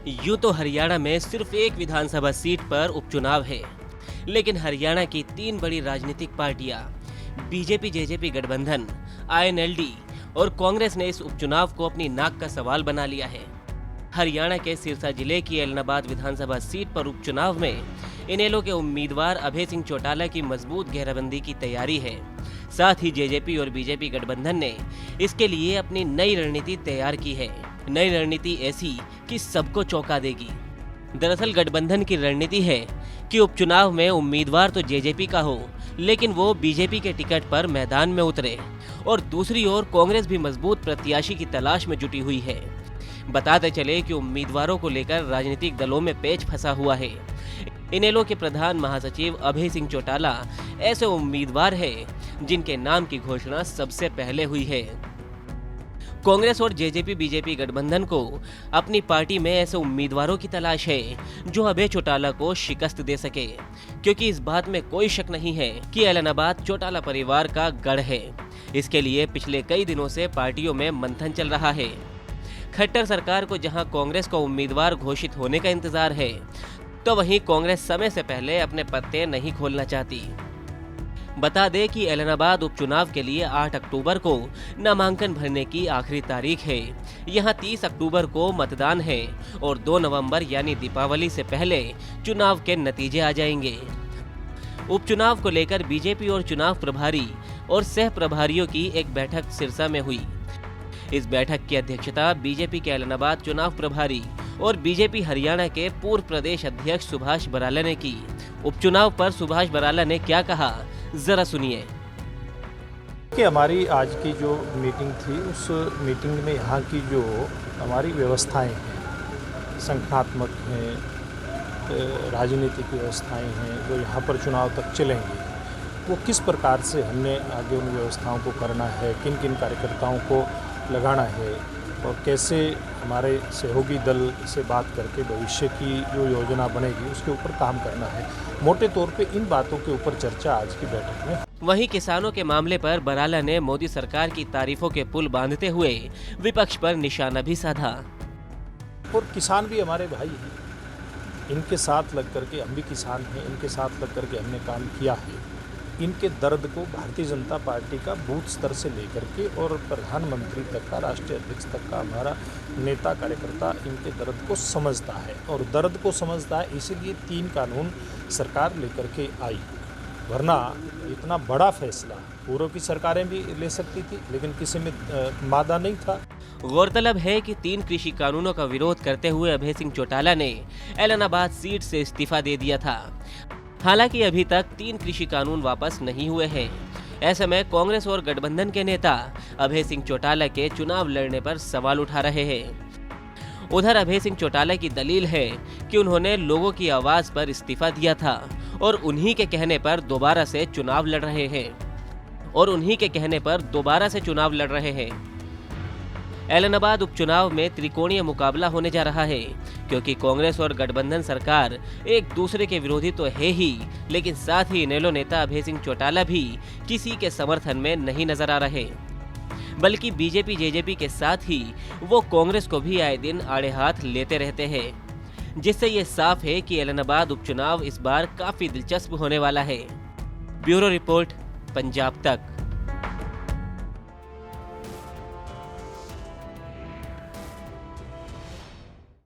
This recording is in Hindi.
यूं तो हरियाणा में सिर्फ एक विधानसभा सीट पर उपचुनाव है, लेकिन हरियाणा की तीन बड़ी राजनीतिक पार्टियां बीजेपी जेजेपी गठबंधन, आईएनएलडी और कांग्रेस ने इस उपचुनाव को अपनी नाक का सवाल बना लिया है। हरियाणा के सिरसा जिले की एलनाबाद विधानसभा सीट पर उपचुनाव में इनेलो के उम्मीदवार अभय सिंह चौटाला की मजबूत घेराबंदी की तैयारी है। साथ ही जेजेपी और बीजेपी गठबंधन ने इसके लिए अपनी नई रणनीति तैयार की है। नई रणनीति ऐसी कि सबको चौंका देगी। दरअसल गठबंधन की रणनीति है कि उपचुनाव में उम्मीदवार तो जेजेपी का हो, लेकिन वो बीजेपी के टिकट पर मैदान में उतरे। और दूसरी ओर कांग्रेस भी मजबूत प्रत्याशी की तलाश में जुटी हुई है। बताते चले कि उम्मीदवारों को लेकर राजनीतिक दलों में पेच फंसा हुआ है। इनेलो के प्रधान महासचिव अभय सिंह चौटाला ऐसे उम्मीदवार हैं जिनके नाम की घोषणा सबसे पहले हुई है। कांग्रेस और जेजेपी बीजेपी गठबंधन को अपनी पार्टी में ऐसे उम्मीदवारों की तलाश है जो अभय चौटाला को शिकस्त दे सके, क्योंकि इस बात में कोई शक नहीं है कि एलनाबाद चौटाला परिवार का गढ़ है। इसके लिए पिछले कई दिनों से पार्टियों में मंथन चल रहा है। खट्टर सरकार को जहां कांग्रेस को उम्मीदवार घोषित होने का इंतजार है, तो वहीं कांग्रेस समय से पहले अपने पत्ते नहीं खोलना चाहती। बता दें कि एलनाबाद उपचुनाव के लिए 8 अक्टूबर को नामांकन भरने की आखिरी तारीख है। यहां 30 अक्टूबर को मतदान है और 2 नवंबर यानी दीपावली से पहले चुनाव के नतीजे आ जाएंगे। उपचुनाव को लेकर बीजेपी और चुनाव प्रभारी और सह प्रभारियों की एक बैठक सिरसा में हुई। इस बैठक की अध्यक्षता बीजेपी के एलनाबाद चुनाव प्रभारी और बीजेपी हरियाणा के पूर्व प्रदेश अध्यक्ष सुभाष बराला ने की। उपचुनाव पर सुभाष बराला ने क्या कहा, जरा सुनिए। कि हमारी आज की जो मीटिंग थी, उस मीटिंग में यहाँ की जो हमारी व्यवस्थाएं हैं, संगठनात्मक हैं, राजनीतिक व्यवस्थाएं हैं, जो यहाँ पर चुनाव तक चलेंगी, वो किस प्रकार से हमने आगे उन व्यवस्थाओं को करना है, किन किन कार्यकर्ताओं को लगाना है और कैसे हमारे सहयोगी दल से बात करके भविष्य की जो योजना बनेगी उसके ऊपर काम करना है। मोटे तौर पे इन बातों के ऊपर चर्चा आज की बैठक में। वहीं किसानों के मामले पर बराला ने मोदी सरकार की तारीफों के पुल बांधते हुए विपक्ष पर निशाना भी साधा। और किसान भी हमारे भाई हैं, इनके साथ लग करके हम भी किसान हैं, इनके साथ लग करके हमने काम किया है। इनके दर्द को भारतीय जनता पार्टी का बूथ स्तर से लेकर के और प्रधानमंत्री तक का, राष्ट्रीय अध्यक्ष तक का हमारा नेता कार्यकर्ता इनके दर्द को समझता है और दर्द को समझता है। इसीलिए 3 कानून सरकार लेकर के आई, वरना इतना बड़ा फैसला पूर्व की सरकारें भी ले सकती थी, लेकिन किसी में मादा नहीं था। गौरतलब है कि 3 कृषि कानूनों का विरोध करते हुए अभय सिंह चौटाला ने एलनाबाद सीट से इस्तीफा दे दिया था। हालांकि अभी तक 3 कृषि कानून वापस नहीं हुए हैं। ऐसे में कांग्रेस और गठबंधन के नेता अभय सिंह चौटाला के चुनाव लड़ने पर सवाल उठा रहे हैं। उधर अभय सिंह चौटाला की दलील है कि उन्होंने लोगों की आवाज पर इस्तीफा दिया था और उन्हीं के कहने पर दोबारा से चुनाव लड़ रहे हैं। एलनाबाद उपचुनाव में त्रिकोणीय मुकाबला होने जा रहा है, क्योंकि कांग्रेस और गठबंधन सरकार एक दूसरे के विरोधी तो है ही, लेकिन साथ ही इनेलो नेता अभय सिंह चौटाला भी किसी के समर्थन में नहीं नजर आ रहे। बल्कि बीजेपी जेजेपी के साथ ही वो कांग्रेस को भी आए दिन आड़े हाथ लेते रहते हैं, जिससे ये साफ है कि एलनाबाद उपचुनाव इस बार काफी दिलचस्प होने वाला है। ब्यूरो रिपोर्ट, पंजाब तक।